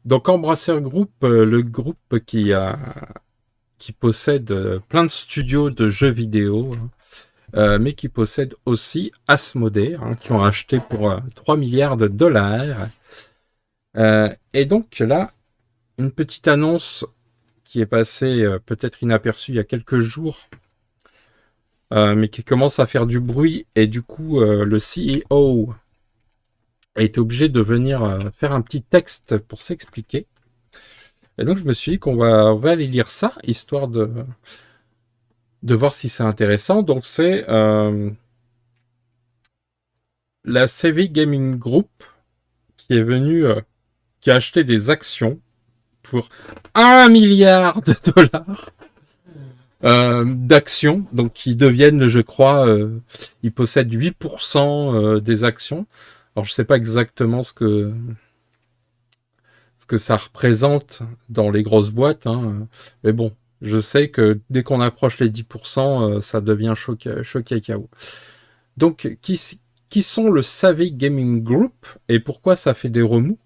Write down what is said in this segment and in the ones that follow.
Donc Embracer Group, le groupe qui possède plein de studios de jeux vidéo, hein, mais qui possède aussi Asmodee, hein, qui ont acheté pour 3 milliards de dollars. Et donc là, une petite annonce qui est passée peut-être inaperçue il y a quelques jours, mais qui commence à faire du bruit, et du coup le CEO a été obligé de venir faire un petit texte pour s'expliquer. Et donc je me suis dit qu'on va aller lire ça, histoire de voir si c'est intéressant. Donc c'est la CV Gaming Group qui est venue, qui a acheté des actions pour 1 milliard de dollars d'actions, donc qui deviennent, je crois, ils possèdent 8% des actions. Alors je sais pas exactement ce que ça représente dans les grosses boîtes, hein, mais bon, je sais que dès qu'on approche les 10%, ça devient choqué KO. Donc, qui sont le Savvy Gaming Group et pourquoi ça fait des remous?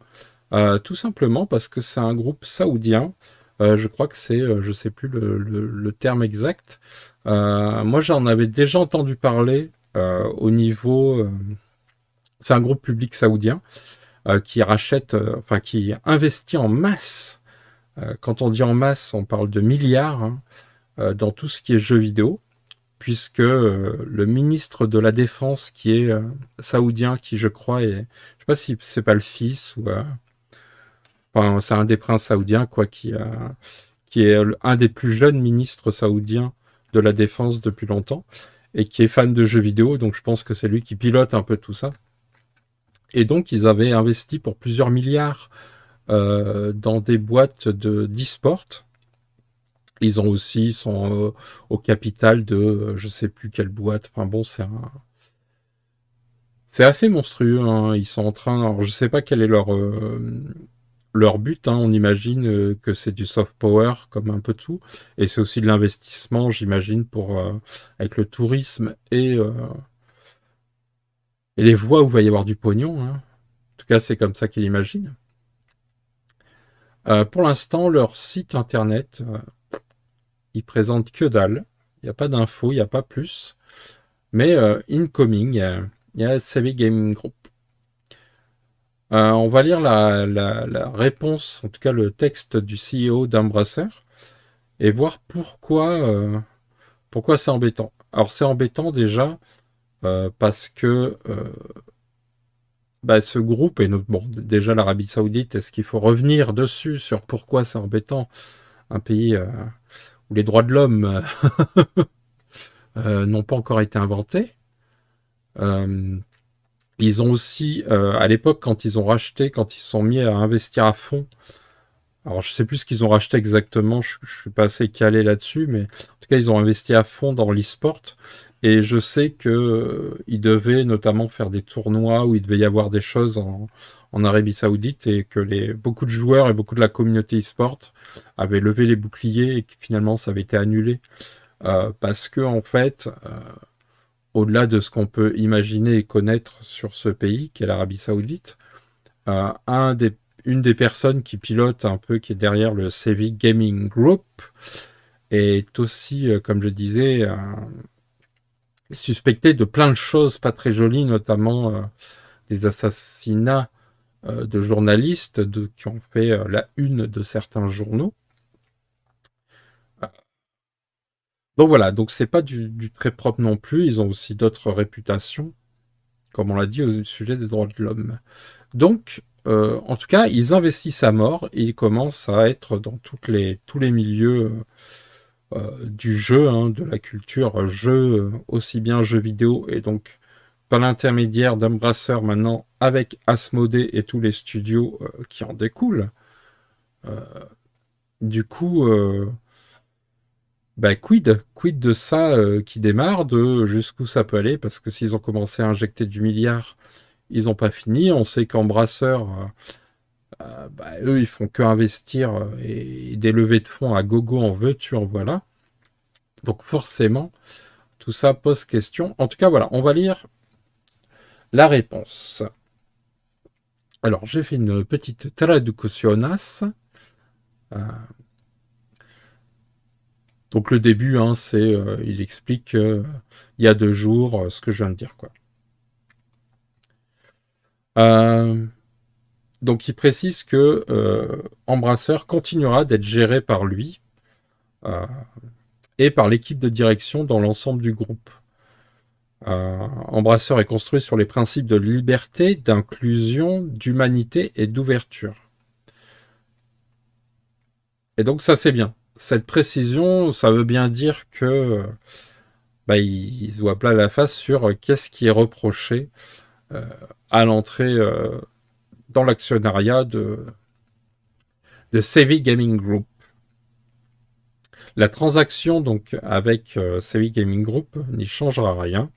Tout simplement parce que c'est un groupe saoudien. Je crois que c'est, je sais plus le terme exact. Moi, j'en avais déjà entendu parler au niveau. C'est un groupe public saoudien qui rachète, enfin qui investit en masse. Quand on dit en masse, on parle de milliards, hein, dans tout ce qui est jeux vidéo, puisque le ministre de la Défense qui est saoudien, qui je crois est, je sais pas si c'est pas le fils ou, enfin, c'est un des princes saoudiens quoi, qui est un des plus jeunes ministres saoudiens de la Défense depuis longtemps et qui est fan de jeux vidéo, donc je pense que c'est lui qui pilote un peu tout ça. Et donc ils avaient investi pour plusieurs milliards dans des boîtes d'e-sport. Ils ont aussi sont au capital de je sais plus quelle boîte. Enfin bon, c'est assez monstrueux, hein. Ils sont en train, alors je sais pas quel est leur but, hein. On imagine que c'est du soft power comme un peu tout, et c'est aussi de l'investissement, j'imagine, pour avec le tourisme et les voies où il va y avoir du pognon, hein. En tout cas, c'est comme ça qu'ils imaginent. Pour l'instant, leur site internet, il présente que dalle. Il n'y a pas d'infos, il n'y a pas plus. Mais incoming, il y a CV Gaming Group. On va lire la réponse, en tout cas le texte du CEO d'Embracer, et voir pourquoi c'est embêtant. Alors c'est embêtant déjà parce que bah, ce groupe, et bon, déjà l'Arabie Saoudite, est-ce qu'il faut revenir dessus sur pourquoi c'est embêtant, un pays où les droits de l'homme n'ont pas encore été inventés. Euh, Ils ont aussi, à l'époque, quand ils ont racheté, quand ils se sont mis à investir à fond, alors je sais plus ce qu'ils ont racheté exactement, je suis pas assez calé là-dessus, mais en tout cas, ils ont investi à fond dans l'e-sport. Et je sais que ils devaient notamment faire des tournois où il devait y avoir des choses en Arabie Saoudite et que beaucoup de joueurs et beaucoup de la communauté e-sport avaient levé les boucliers et que finalement ça avait été annulé parce que en fait, au-delà de ce qu'on peut imaginer et connaître sur ce pays, qui est l'Arabie Saoudite, euh, un des, une des personnes qui pilote un peu, qui est derrière le Savvy Gaming Group, est aussi, comme je disais, suspecté de plein de choses pas très jolies, notamment des assassinats de journalistes qui ont fait la une de certains journaux. Donc voilà, donc c'est pas du très propre non plus. Ils ont aussi d'autres réputations, comme on l'a dit, au sujet des droits de l'homme. Donc, en tout cas, ils investissent à mort et ils commencent à être dans tous les milieux du jeu, hein, de la culture jeu, aussi bien jeux vidéo et donc par l'intermédiaire d'Embracer maintenant avec Asmodee et tous les studios qui en découlent. Euh, du coup, bah, quid de ça qui démarre, de jusqu'où ça peut aller, parce que s'ils ont commencé à injecter du milliard, ils n'ont pas fini. On sait qu'Embracer bah, eux, ils font que investir et des levées de fonds à gogo en veux-tu, en voilà. Donc forcément, tout ça pose question. En tout cas, voilà, on va lire la réponse. Alors, j'ai fait une petite traduccionas. Euh, donc, le début, hein, c'est, il explique il y a 2 jours ce que je viens de dire, quoi. Euh, donc, il précise que Embrasseur continuera d'être géré par lui euh, et par l'équipe de direction dans l'ensemble du groupe. Embrasseur est construit sur les principes de liberté, d'inclusion, d'humanité et d'ouverture. Et donc ça c'est bien. Cette précision, ça veut bien dire que il se voit plein la face sur qu'est-ce qui est reproché euh, à l'entrée dans l'actionnariat de Savvy Gaming Group. La transaction donc avec Savvy Gaming Group n'y changera rien.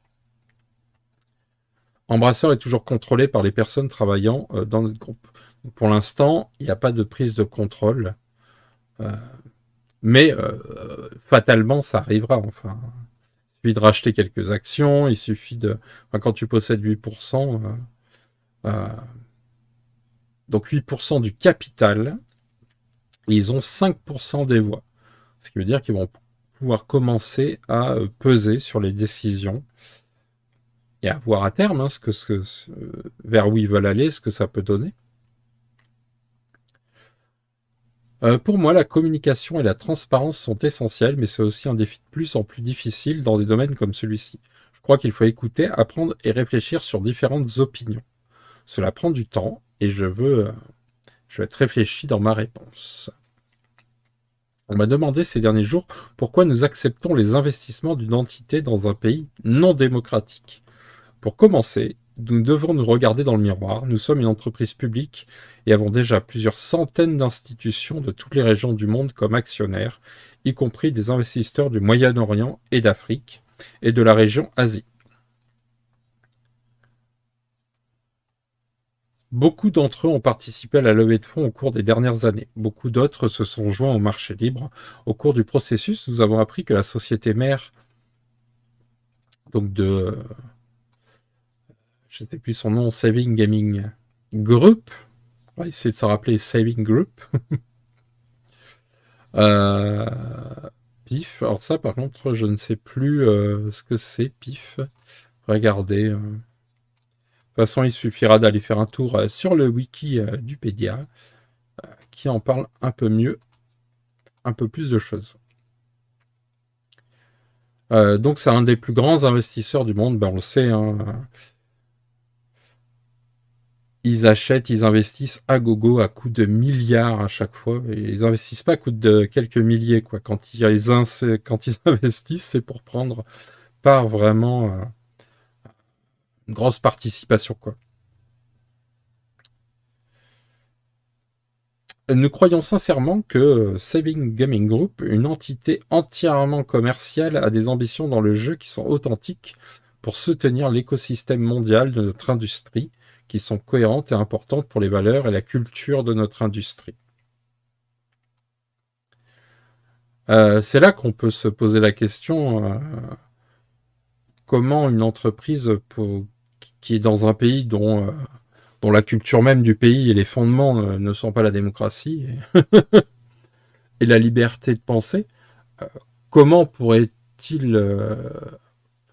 Embrasseur est toujours contrôlé par les personnes travaillant dans notre groupe. Donc, pour l'instant, il n'y a pas de prise de contrôle, euh, mais fatalement, ça arrivera. Enfin, il suffit de racheter quelques actions, il suffit de... Enfin, quand tu possèdes 8%, euh, donc 8% du capital, ils ont 5% des voix. Ce qui veut dire qu'ils vont pouvoir commencer à peser sur les décisions et à voir à terme vers où ils veulent aller, ce que ça peut donner. Pour moi, la communication et la transparence sont essentielles, mais c'est aussi un défi de plus en plus difficile dans des domaines comme celui-ci. Je crois qu'il faut écouter, apprendre et réfléchir sur différentes opinions. Cela prend du temps et je vais être réfléchi dans ma réponse. On m'a demandé ces derniers jours pourquoi nous acceptons les investissements d'une entité dans un pays non démocratique. Pour commencer, nous devons nous regarder dans le miroir. Nous sommes une entreprise publique et avons déjà plusieurs centaines d'institutions de toutes les régions du monde comme actionnaires, y compris des investisseurs du Moyen-Orient et d'Afrique et de la région Asie. Beaucoup d'entre eux ont participé à la levée de fonds au cours des dernières années. Beaucoup d'autres se sont joints au marché libre. Au cours du processus, nous avons appris que la société mère, donc je ne sais plus son nom, Saving Gaming Group, on va essayer de se rappeler Saving Group, euh, PIF. Alors ça, par contre, je ne sais plus ce que c'est, PIF. Regardez. De toute façon, il suffira d'aller faire un tour sur le wiki du Pédia, qui en parle un peu mieux, un peu plus de choses. Donc c'est un des plus grands investisseurs du monde, on le sait. Hein. Ils achètent, ils investissent à gogo à coût de milliards à chaque fois. Et ils investissent pas à coût de quelques milliers, quoi. Quand ils investissent, c'est pour prendre part vraiment une grosse participation, quoi. Nous croyons sincèrement que Saving Gaming Group, une entité entièrement commerciale, a des ambitions dans le jeu qui sont authentiques pour soutenir l'écosystème mondial de notre industrie, qui sont cohérentes et importantes pour les valeurs et la culture de notre industrie. C'est là qu'on peut se poser la question comment une entreprise qui est dans un pays dont la culture même du pays et les fondements ne sont pas la démocratie et la liberté de penser, euh, comment pourrait-il...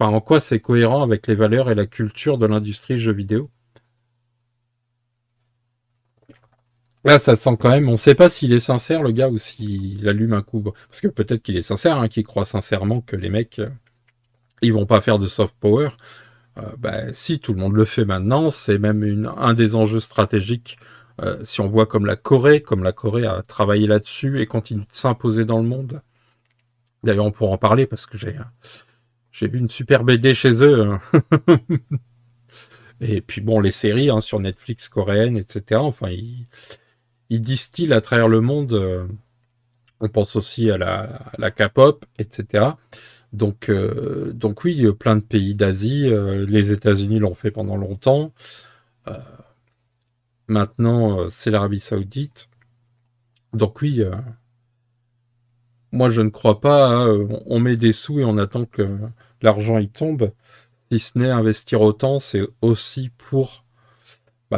en quoi c'est cohérent avec les valeurs et la culture de l'industrie jeux vidéo? Là, ça sent quand même... On ne sait pas s'il est sincère, le gars, ou s'il allume un coup. Parce que peut-être qu'il est sincère, hein, qu'il croit sincèrement que les mecs, ils vont pas faire de soft power. Si, tout le monde le fait maintenant. C'est même un des enjeux stratégiques. Si on voit comme la Corée a travaillé là-dessus et continue de s'imposer dans le monde. D'ailleurs, on pourra en parler parce que j'ai vu une super BD chez eux. Hein. Et puis bon, les séries hein, sur Netflix coréennes, etc. Enfin, ils distillent à travers le monde. On pense aussi à la K-pop, etc. Donc oui, plein de pays d'Asie. Les États-Unis l'ont fait pendant longtemps. Euh, Maintenant, c'est l'Arabie Saoudite. Donc oui, moi je ne crois pas. Hein, on met des sous et on attend que l'argent y tombe. Si ce n'est investir autant, c'est aussi pour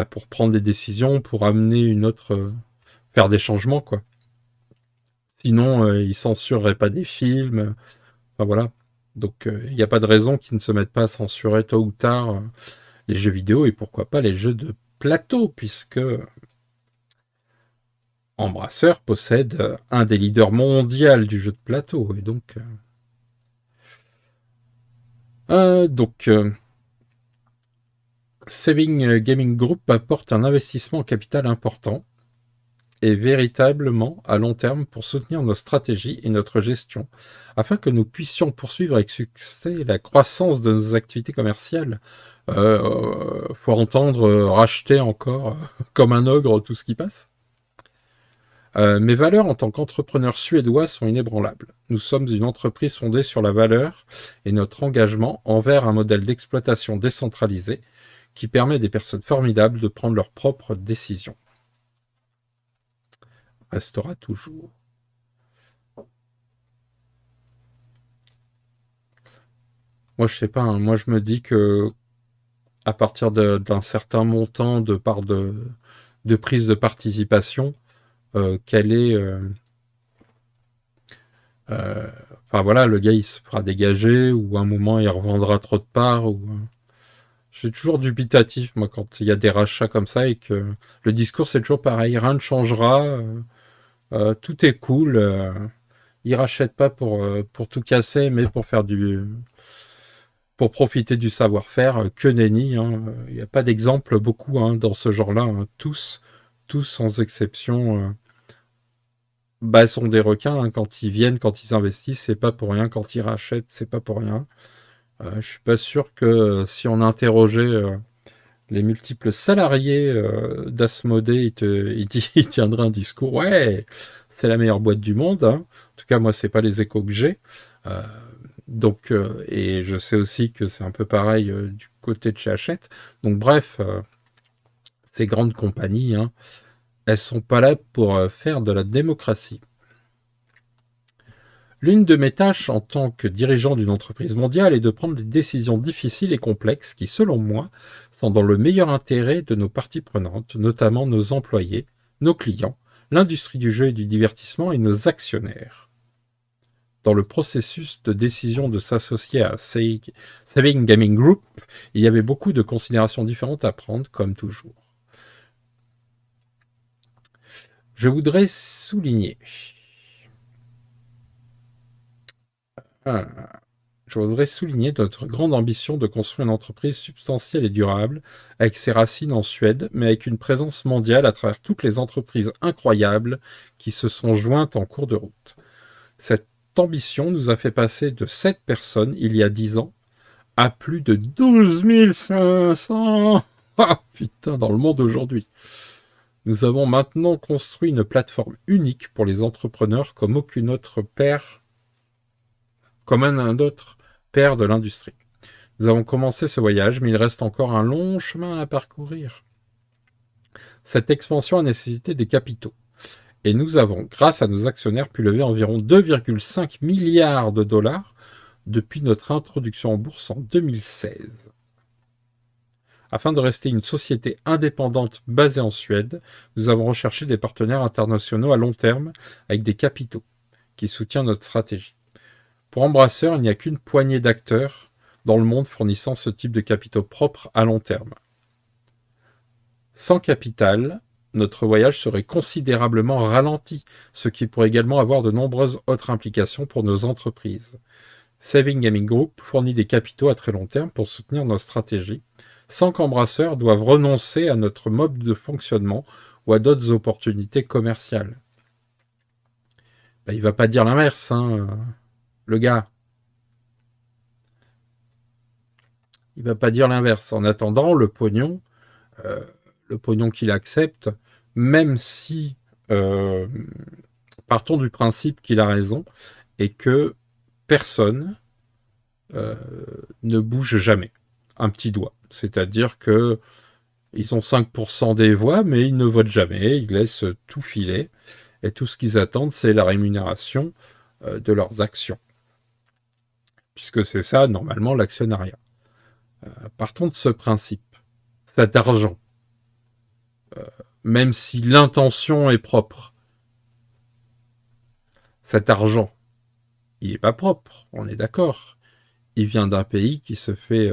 pour prendre des décisions, pour amener une autre, faire des changements, quoi. Sinon, ils censureraient pas des films. Enfin voilà. Donc, il n'y a pas de raison qu'ils ne se mettent pas à censurer tôt ou tard les jeux vidéo et pourquoi pas les jeux de plateau, puisque Embracer possède un des leaders mondiaux du jeu de plateau. Et donc, Saving Gaming Group apporte un investissement en capital important et véritablement à long terme pour soutenir nos stratégies et notre gestion, afin que nous puissions poursuivre avec succès la croissance de nos activités commerciales. Faut entendre racheter encore comme un ogre tout ce qui passe. Mes valeurs en tant qu'entrepreneur suédois sont inébranlables. Nous sommes une entreprise fondée sur la valeur et notre engagement envers un modèle d'exploitation décentralisé qui permet à des personnes formidables de prendre leurs propres décisions. Restera toujours. Moi, je sais pas, hein, moi je me dis que à partir d'un certain montant de part de prise de participation, quelle est enfin voilà, le gars il se fera dégager ou à un moment il revendra trop de parts ou je suis toujours dubitatif moi quand il y a des rachats comme ça et que le discours c'est toujours pareil, rien ne changera, tout est cool, ils rachètent pas pour tout casser mais pour faire pour profiter du savoir-faire, que nenni, hein. Il n'y a pas d'exemple beaucoup hein, dans ce genre-là, hein. Tous sans exception, sont des requins hein, quand ils viennent, quand ils investissent, c'est pas pour rien, quand ils rachètent, c'est pas pour rien. Je suis pas sûr que si on interrogeait les multiples salariés d'Asmodée, il tiendrait un discours. Ouais, c'est la meilleure boîte du monde, hein. En tout cas, moi, c'est pas les échos que j'ai. Euh, et je sais aussi que c'est un peu pareil du côté de chez Hachette. Donc, bref, ces grandes compagnies, hein, elles sont pas là pour faire de la démocratie. L'une de mes tâches en tant que dirigeant d'une entreprise mondiale est de prendre des décisions difficiles et complexes qui, selon moi, sont dans le meilleur intérêt de nos parties prenantes, notamment nos employés, nos clients, l'industrie du jeu et du divertissement et nos actionnaires. Dans le processus de décision de s'associer à Saving Gaming Group, il y avait beaucoup de considérations différentes à prendre, comme toujours. Je voudrais souligner Je voudrais souligner notre grande ambition de construire une entreprise substantielle et durable, avec ses racines en Suède, mais avec une présence mondiale à travers toutes les entreprises incroyables qui se sont jointes en cours de route. Cette ambition nous a fait passer de 7 personnes il y a 10 ans à plus de 12 500 ah, putain, dans le monde aujourd'hui. Nous avons maintenant construit une plateforme unique pour les entrepreneurs comme aucun autre père de l'industrie. Nous avons commencé ce voyage, mais il reste encore un long chemin à parcourir. Cette expansion a nécessité des capitaux. Et nous avons, grâce à nos actionnaires, pu lever environ 2,5 milliards de dollars depuis notre introduction en bourse en 2016. Afin de rester une société indépendante basée en Suède, nous avons recherché des partenaires internationaux à long terme avec des capitaux qui soutiennent notre stratégie. Pour Embracer, il n'y a qu'une poignée d'acteurs dans le monde fournissant ce type de capitaux propres à long terme. Sans capital, notre voyage serait considérablement ralenti, ce qui pourrait également avoir de nombreuses autres implications pour nos entreprises. Saving Gaming Group fournit des capitaux à très long terme pour soutenir nos stratégies, sans qu'Embracer doive renoncer à notre mode de fonctionnement ou à d'autres opportunités commerciales. Il va pas dire l'inverse, hein, le gars. Il va pas dire l'inverse. En attendant, euh, le pognon qu'il accepte, même si partons du principe qu'il a raison et que personne euh, ne bouge jamais un petit doigt. C'est-à-dire que ils ont 5% des voix, mais ils ne votent jamais, ils laissent tout filer, et tout ce qu'ils attendent, c'est la rémunération de leurs actions. Puisque c'est ça, normalement, l'actionnariat. Partons de ce principe, cet argent. même si l'intention est propre. Cet argent, il n'est pas propre, on est d'accord. Il vient d'un pays qui se fait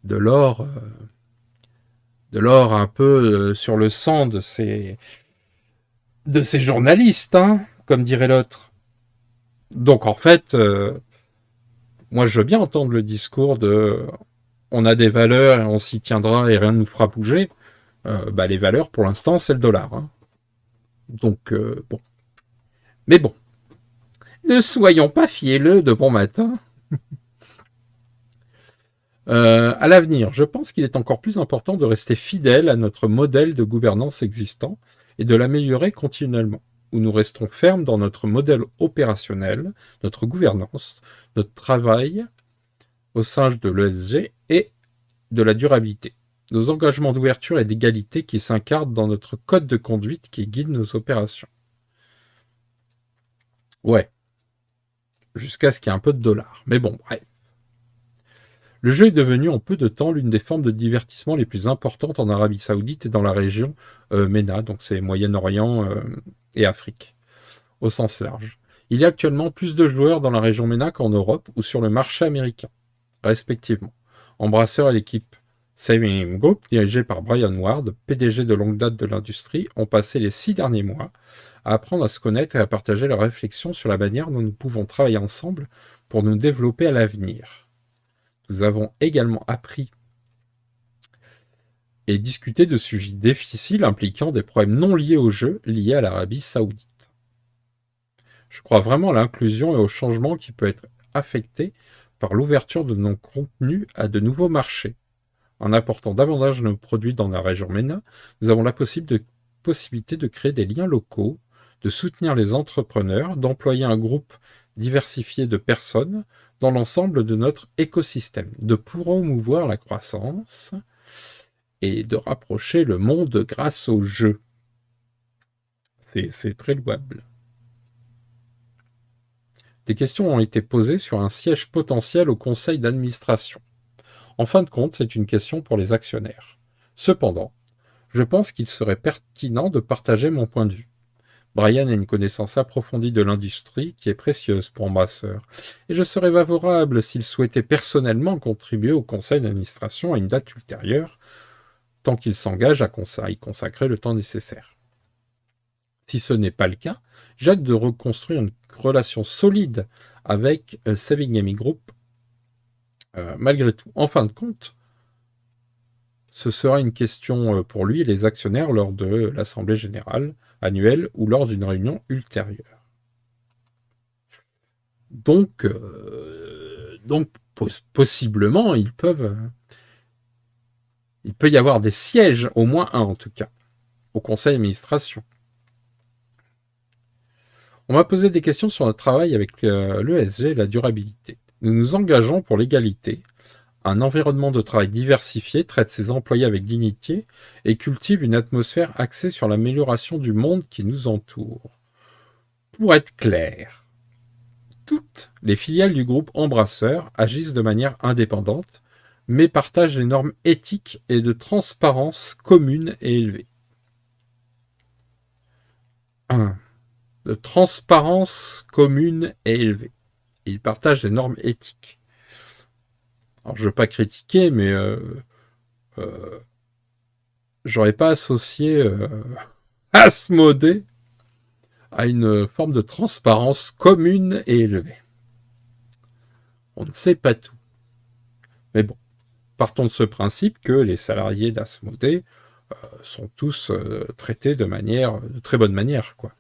de l'or, un peu sur le sang de ses journalistes, hein, comme dirait l'autre. Donc en fait, moi je veux bien entendre le discours de on a des valeurs et on s'y tiendra et rien ne nous fera bouger. Les valeurs pour l'instant c'est le dollar. Hein. Donc bon. Mais bon, ne soyons pas fielleux de bon matin. À l'avenir, je pense qu'il est encore plus important de rester fidèle à notre modèle de gouvernance existant et de l'améliorer continuellement, où nous restons fermes dans notre modèle opérationnel, notre gouvernance, notre travail au sein de l'ESG et de la durabilité. Nos engagements d'ouverture et d'égalité qui s'incarnent dans notre code de conduite qui guide nos opérations. Ouais, jusqu'à ce qu'il y ait un peu de dollars. Mais bon, bref. Le jeu est devenu en peu de temps l'une des formes de divertissement les plus importantes en Arabie Saoudite et dans la région MENA, donc c'est Moyen-Orient et Afrique, au sens large. Il y a actuellement plus de joueurs dans la région MENA qu'en Europe ou sur le marché américain, respectivement. Embrasseur et l'équipe Saving Group, dirigée par Brian Ward, PDG de longue date de l'industrie, ont passé les 6 derniers mois à apprendre à se connaître et à partager leurs réflexions sur la manière dont nous pouvons travailler ensemble pour nous développer à l'avenir. Nous avons également appris et discuté de sujets difficiles impliquant des problèmes non liés au jeu, liés à l'Arabie Saoudite. Je crois vraiment à l'inclusion et au changement qui peut être affecté par l'ouverture de nos contenus à de nouveaux marchés. En apportant davantage de nos produits dans la région MENA, nous avons la possibilité de créer des liens locaux, de soutenir les entrepreneurs, d'employer un groupe diversifié de personnes dans l'ensemble de notre écosystème, de promouvoir la croissance et de rapprocher le monde grâce au jeu. C'est très louable. Des questions ont été posées sur un siège potentiel au conseil d'administration. En fin de compte, c'est une question pour les actionnaires. Cependant, je pense qu'il serait pertinent de partager mon point de vue. Brian a une connaissance approfondie de l'industrie qui est précieuse pour Embrasseur, et je serais favorable s'il souhaitait personnellement contribuer au conseil d'administration à une date ultérieure, tant qu'il s'engage à y consacrer le temps nécessaire. Si ce n'est pas le cas, j'ai hâte de reconstruire une relation solide avec Saving Gaming Group. Malgré tout, en fin de compte, ce sera une question pour lui et les actionnaires lors de l'Assemblée générale annuelle ou lors d'une réunion ultérieure. Donc possiblement, il peut y avoir des sièges, au moins un en tout cas, au conseil d'administration. On m'a posé des questions sur notre travail avec l'ESG et la durabilité. Nous nous engageons pour l'égalité. Un environnement de travail diversifié traite ses employés avec dignité et cultive une atmosphère axée sur l'amélioration du monde qui nous entoure. Pour être clair, toutes les filiales du groupe Embrasseur agissent de manière indépendante, mais partagent des normes éthiques et de transparence communes et élevées. De transparence commune et élevée. Ils partagent des normes éthiques. Alors, je ne veux pas critiquer, mais j'aurais pas associé Asmodée à une forme de transparence commune et élevée. On ne sait pas tout. Mais bon, partons de ce principe que les salariés d'Asmodée sont tous traités de très bonne manière, quoi.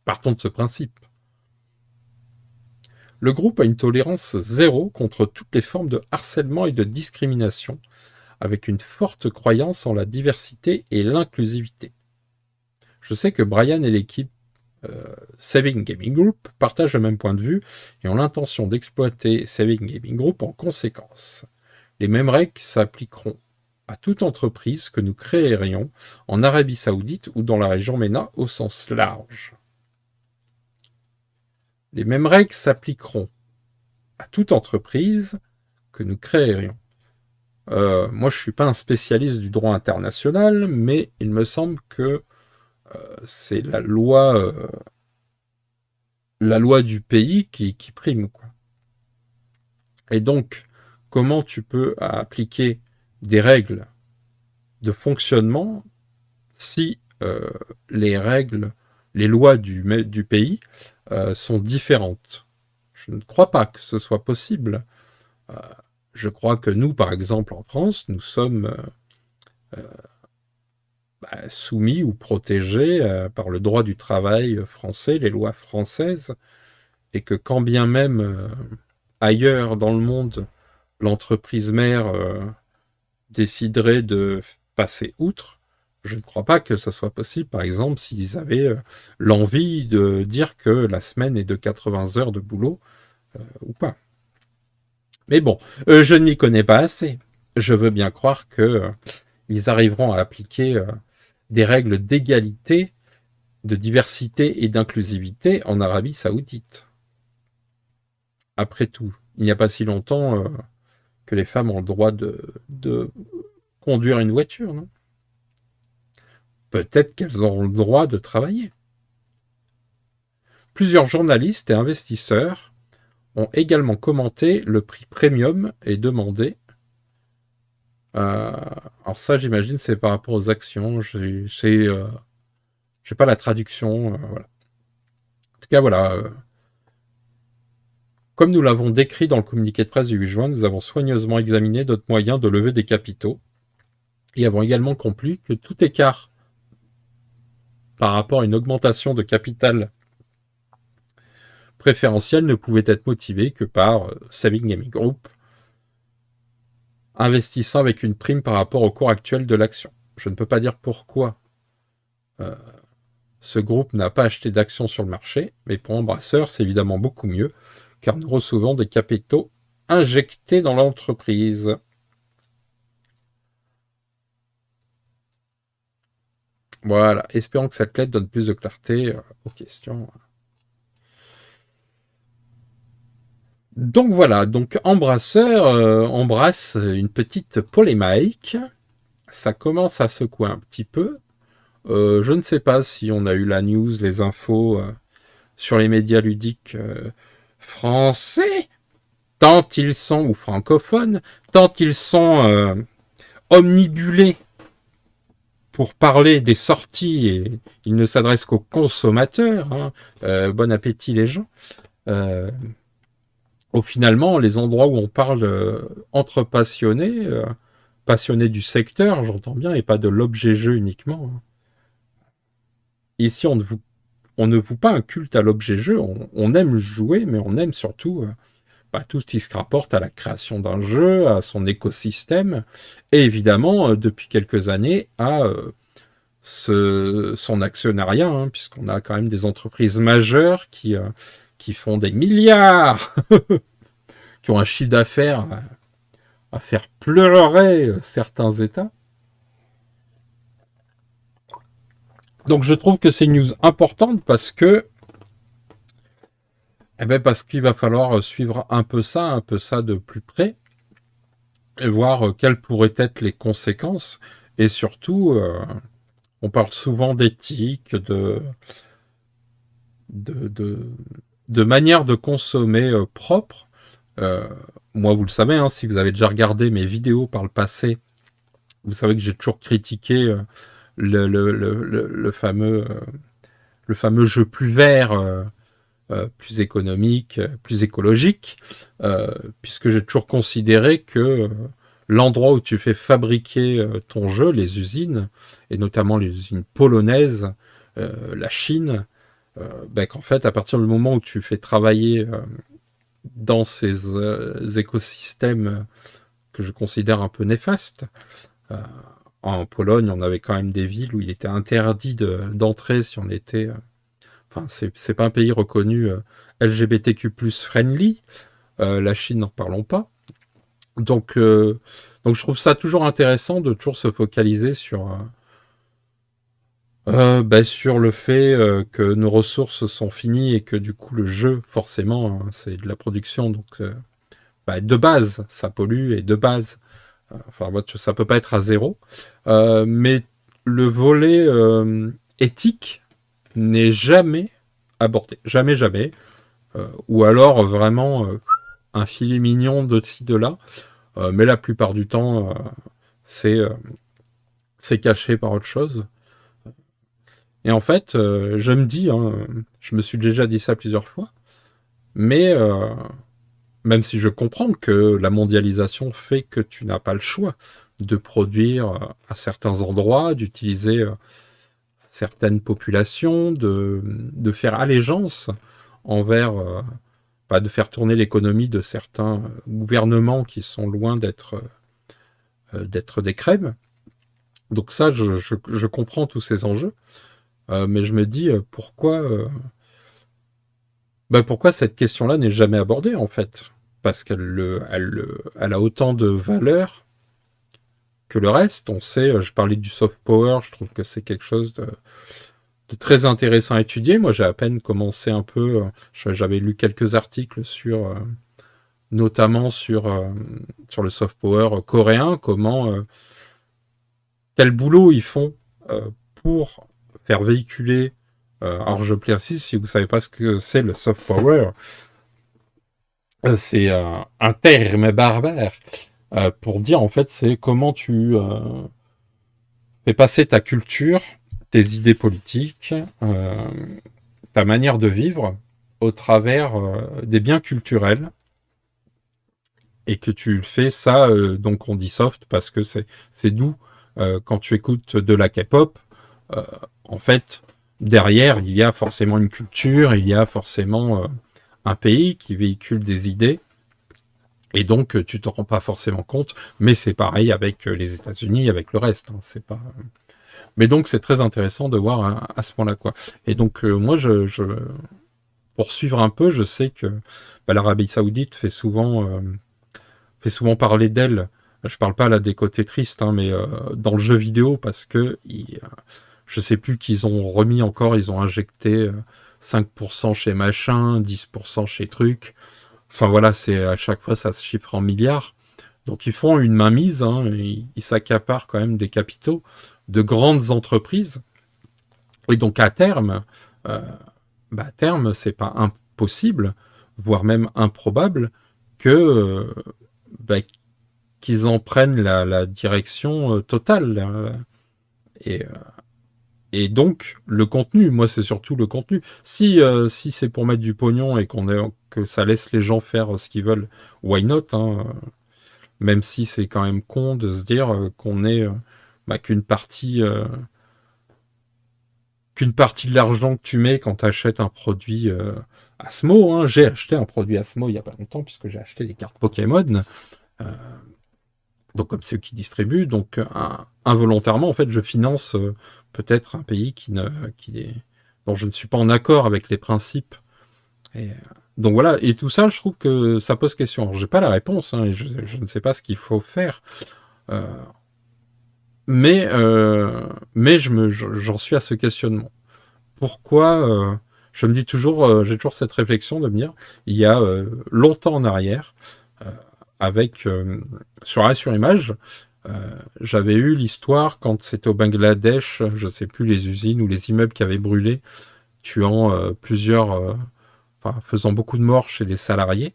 Partons de ce principe. Le groupe a une tolérance zéro contre toutes les formes de harcèlement et de discrimination, avec une forte croyance en la diversité et l'inclusivité. Je sais que Brian et l'équipe Saving Gaming Group partagent le même point de vue et ont l'intention d'exploiter Saving Gaming Group en conséquence. Les mêmes règles s'appliqueront à toute entreprise que nous créerions en Arabie Saoudite ou dans la région MENA au sens large. Les mêmes règles s'appliqueront à toute entreprise que nous créerions Moi, je suis pas un spécialiste du droit international, mais il me semble que c'est la loi du pays qui prime, quoi. Et donc, comment tu peux appliquer des règles de fonctionnement si les règles, les lois du pays sont différentes? Je ne crois pas que ce soit possible. Euh, je crois que nous, par exemple, en France, nous sommes soumis ou protégés par le droit du travail français, les lois françaises, et que quand bien même ailleurs dans le monde, l'entreprise mère déciderait de passer outre, je ne crois pas que ça soit possible, par exemple, s'ils avaient l'envie de dire que la semaine est de 80 heures de boulot ou pas. Mais bon, je ne m'y connais pas assez. Je veux bien croire que ils arriveront à appliquer des règles d'égalité, de diversité et d'inclusivité en Arabie Saoudite. Après tout, il n'y a pas si longtemps que les femmes ont le droit de conduire une voiture, non? Peut-être qu'elles auront le droit de travailler. Plusieurs journalistes et investisseurs ont également commenté le prix premium et demandé. Alors ça, j'imagine, c'est par rapport aux actions. J'ai pas la traduction. Voilà. En tout cas, voilà. Comme nous l'avons décrit dans le communiqué de presse du 8 juin, nous avons soigneusement examiné d'autres moyens de lever des capitaux et avons également conclu que tout écart par rapport à une augmentation de capital préférentiel ne pouvait être motivé que par Saving Gaming Group investissant avec une prime par rapport au cours actuel de l'action. Je ne peux pas dire pourquoi ce groupe n'a pas acheté d'actions sur le marché, mais pour Embrasseur, c'est évidemment beaucoup mieux, car nous recevons des capitaux injectés dans l'entreprise. Voilà, espérons que cette lettre donne plus de clarté aux questions. Donc voilà, donc Embrasseur embrasse une petite polémique. Ça commence à secouer un petit peu. Je ne sais pas si on a eu la news, les infos sur les médias ludiques français, tant ils sont, ou francophones, tant ils sont omnibulés pour parler des sorties et ils ne s'adressent qu'aux consommateurs. Hein. Bon appétit les gens. Finalement, les endroits où on parle entre passionnés, passionnés du secteur, j'entends bien, et pas de l'objet jeu uniquement. Hein. Ici, on ne voue pas un culte à l'objet jeu, on aime jouer, mais on aime surtout tout ce qui se rapporte à la création d'un jeu, à son écosystème, et évidemment, depuis quelques années, à son actionnariat, hein, puisqu'on a quand même des entreprises majeures qui font des milliards, qui ont un chiffre d'affaires à faire pleurer certains États. Donc je trouve que c'est une news importante parce qu'il va falloir suivre un peu ça de plus près, et voir quelles pourraient être les conséquences. Et surtout, on parle souvent d'éthique, de, de, de manière de consommer propre. Euh, Moi, vous le savez, hein, si vous avez déjà regardé mes vidéos par le passé, vous savez que j'ai toujours critiqué le fameux jeu plus vert, plus économique, plus écologique, puisque j'ai toujours considéré que l'endroit où tu fais fabriquer ton jeu, les usines, et notamment les usines polonaises, la Chine, qu'en fait, à partir du moment où tu fais travailler dans ces écosystèmes que je considère un peu néfastes, euh, en Pologne, on avait quand même des villes où il était interdit d'entrer si on était... Enfin, c'est pas un pays reconnu LGBTQ+ friendly. La Chine, n'en parlons pas. Donc je trouve ça toujours intéressant de toujours se focaliser sur le fait que nos ressources sont finies et que du coup le jeu, forcément, hein, c'est de la production. Donc de base, ça pollue et de base, Enfin, moi, ça peut pas être à zéro. Mais le volet éthique n'est jamais abordé. Jamais, jamais. Ou alors vraiment un filet mignon de ci, de là. Mais la plupart du temps, c'est euh, c'est caché par autre chose. Et en fait, je me dis, hein, je me suis déjà dit ça plusieurs fois, mais même si je comprends que la mondialisation fait que tu n'as pas le choix de produire à certains endroits, d'utiliser certaines populations, de faire allégeance envers, pas de faire tourner l'économie de certains gouvernements qui sont loin d'être des crèmes. Donc ça, je comprends tous ces enjeux, mais je me dis pourquoi cette question-là n'est jamais abordée en fait? Parce elle a autant de valeur que le reste. On sait, je parlais du soft power, je trouve que c'est quelque chose de très intéressant à étudier. Moi, j'ai à peine commencé un peu, j'avais lu quelques articles notamment sur le soft power coréen, quel boulot ils font pour faire véhiculer. Alors, je précise, si vous savez pas ce que c'est le soft power, c'est un terme barbare pour dire en fait c'est comment tu fais passer ta culture, tes idées politiques, ta manière de vivre au travers des biens culturels et que tu fais ça, donc on dit soft parce que c'est doux. Quand tu écoutes de la K-pop, euh, en fait, derrière, il y a forcément une culture, il y a forcément un pays qui véhicule des idées. Et donc, tu te rends pas forcément compte, mais c'est pareil avec les États-Unis, avec le reste. Hein, c'est pas. Mais donc, c'est très intéressant de voir à ce point-là, quoi. Et donc, moi, pour suivre un peu, je sais que l'Arabie Saoudite fait souvent parler d'elle. Je parle pas là des côtés tristes, hein, mais dans le jeu vidéo, parce que je sais plus qu'ils ont remis encore, ils ont injecté 5% chez machin, 10% chez truc. Enfin voilà, c'est à chaque fois ça se chiffre en milliards. Donc ils font une mainmise, hein, ils s'accaparent quand même des capitaux de grandes entreprises. Et donc euh, à terme, c'est pas impossible, voire même improbable, que bah, qu'ils en prennent la direction totale. Et, euh, et donc le contenu, moi c'est surtout le contenu. Si c'est pour mettre du pognon et que ça laisse les gens faire ce qu'ils veulent, why not, hein. Même si c'est quand même con de se dire qu'on est qu'une partie de l'argent que tu mets quand tu achètes un produit Asmo, hein. J'ai acheté un produit Asmo il y a pas longtemps puisque j'ai acheté des cartes Pokémon, euh, donc comme c'est eux qui distribuent, donc involontairement en fait je finance peut-être un pays dont je ne suis pas en accord avec les principes. Et, donc voilà, et tout ça je trouve que ça pose question. Alors j'ai pas la réponse, hein, et je ne sais pas ce qu'il faut faire. Euh, mais j'en suis à ce questionnement. Pourquoi je me dis toujours, j'ai toujours cette réflexion de me dire, il y a longtemps en arrière, euh, avec sur Arrêt sur Image, j'avais eu l'histoire quand c'était au Bangladesh, je ne sais plus les usines ou les immeubles qui avaient brûlé, tuant enfin faisant beaucoup de morts chez les salariés.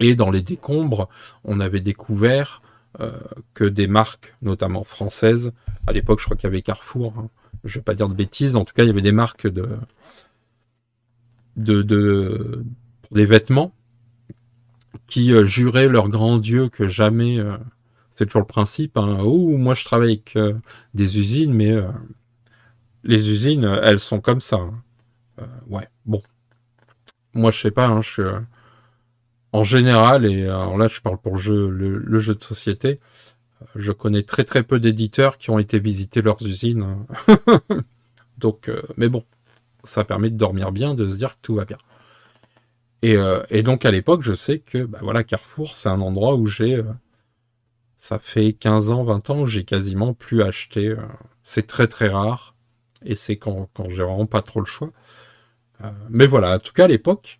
Et dans les décombres, on avait découvert euh, que des marques, notamment françaises, à l'époque je crois qu'il y avait Carrefour, hein, je vais pas dire de bêtises, en tout cas il y avait des marques pour des vêtements qui juraient leur grand Dieu que jamais, c'est toujours le principe, hein, oh, moi je travaille avec des usines, mais les usines, elles sont comme ça. Hein. Ouais, bon, moi je sais pas, hein, en général, et alors là je parle pour le jeu de société, je connais très très peu d'éditeurs qui ont été visiter leurs usines. Hein. Donc, mais bon, ça permet de dormir bien, de se dire que tout va bien. Et donc à l'époque, je sais que bah, voilà, Carrefour, c'est un endroit où ça fait 15 ans, 20 ans, où j'ai quasiment plus acheté. C'est très très rare, et c'est quand j'ai vraiment pas trop le choix. Mais voilà, en tout cas à l'époque,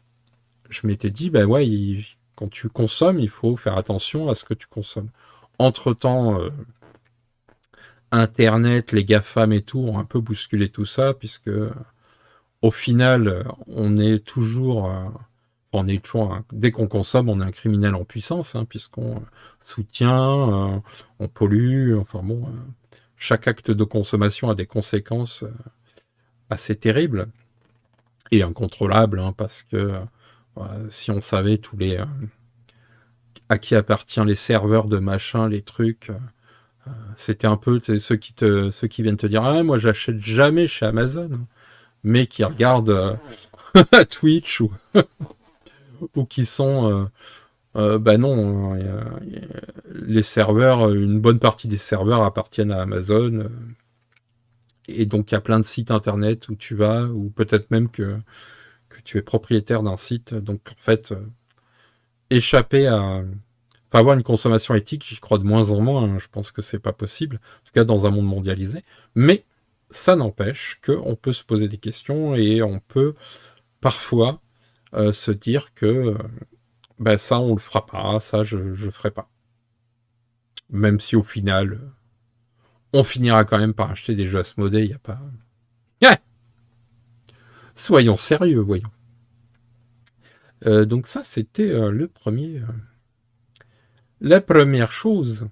je m'étais dit, bah ouais, quand tu consommes, il faut faire attention à ce que tu consommes. Entre-temps, Internet, les GAFAM et tout ont un peu bousculé tout ça, puisque au final, on est toujours, dès qu'on consomme, on est un criminel en puissance, hein, puisqu'on soutient, on pollue, enfin bon, chaque acte de consommation a des conséquences assez terribles et incontrôlables, hein, parce que si on savait tous les à qui appartient les serveurs de machin, les trucs, c'était un peu ceux qui viennent te dire ah moi j'achète jamais chez Amazon, mais qui regardent Twitch ou qui sont bah non, les serveurs, une bonne partie des serveurs appartiennent à Amazon, et donc il y a plein de sites internet où tu vas, ou peut-être même que tu es propriétaire d'un site, donc en fait, échapper à... Enfin, avoir une consommation éthique, j'y crois de moins en moins, hein. Je pense que c'est pas possible, en tout cas dans un monde mondialisé, mais ça n'empêche qu'on peut se poser des questions et on peut parfois se dire que ben ça on le fera pas, ça je ferai pas. Même si au final, on finira quand même par acheter des jeux Asmodée, il n'y a pas... Ouais, soyons sérieux, voyons. Donc ça, c'était la première chose.